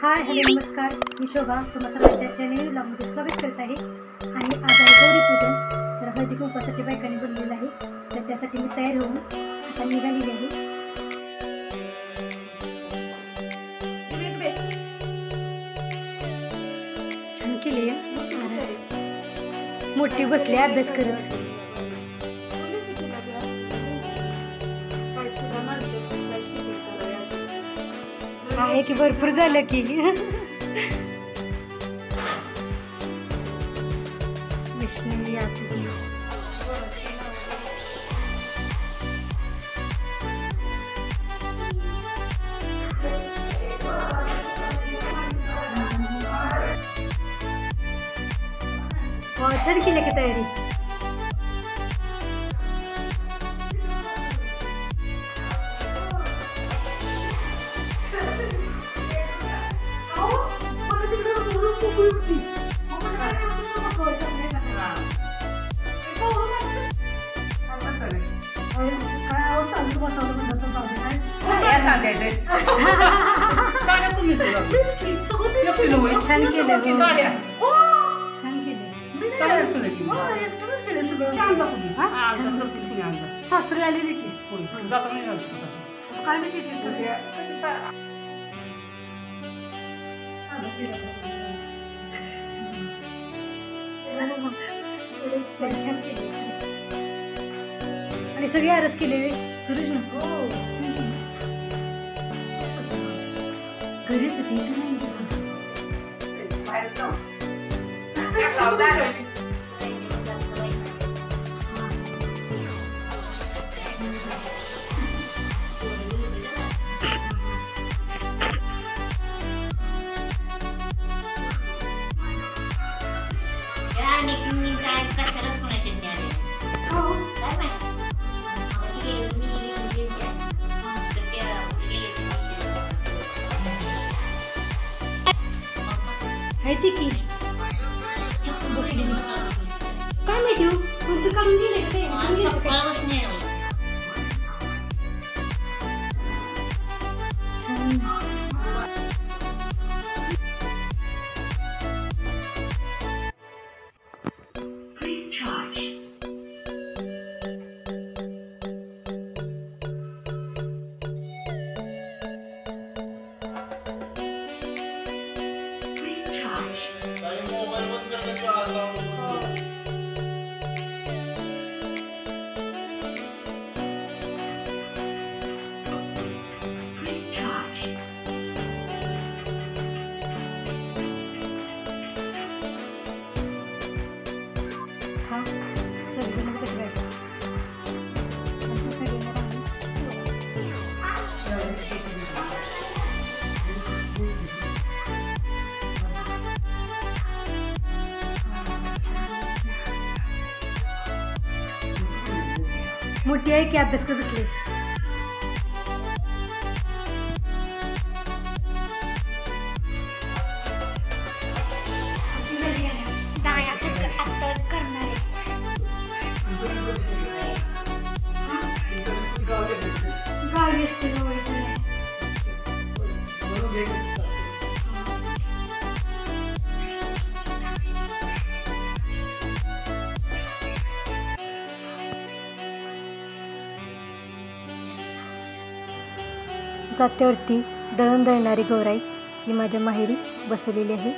Hi hello नमस्कार, मी शोभा तुम्हा सर्वांच्या नवीन ब्लॉगमध्ये स्वागत करत आहे. आणि आज आहे गौरी पूजन. तर हळदी कुंकवासाठी बायकांनी बोललेलं आहे, तर त्यासाठी मी तयार होऊन आता निघालेली आहे. छान केली मोठी बसली अभ्यास करत. आहे की भरपूर झालं की वैष्णवी आरती छान केली की तयारी. छान केले सासरे आले रे की काय आणि सगळे आरस केले सुरेश ना. घरी सगळी माहिती की बसली काय माहिती कुर्ती काढून गेले छान. मोठी आहे की अभ्यास करत बसले. जात्यावरती दळण दळणारी गौराई ही माझ्या माहेरी बसवलेली आहे.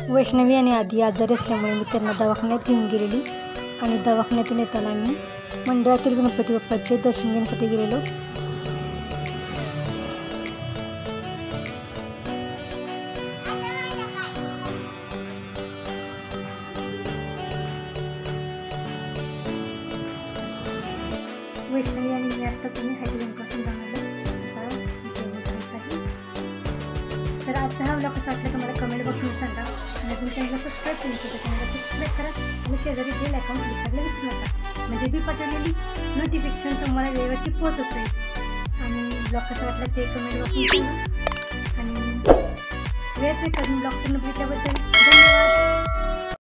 वैष्णवी आणि आधी आजारी असल्यामुळे मी त्यांना दवाखान्यात घेऊन गेलेली आणि दवाखान्यातून येताना मी मंडळातील गणपती बाप्पाचे दर्शन घेण्यासाठी गेलेलो. वैष्णवी आणि मी आत्ताच मी हळदी कुंकवापासून जाणार जेवण करायचं आहे. तर आजचा हा व्लॉग कसा वाटला तर मला कमेंट बॉक्समध्ये सांगा आणि अजून चॅनलला सबस्क्राईब केलं तर चॅनलला सबस्क्राईब करा आणि शेजारी बेल आयकॉन क्लिक करायला विसरू नका म्हणजे मी पाठवलेली नोटिफिकेशन तुम्हाला वेळेवरती पोहोचत राहील. आणि ब्लॉग कसा वाटला ते कमेंट बॉक्समध्ये सांगा आणि वेळ करून ब्लॉग पूर्ण बघितल्याबद्दल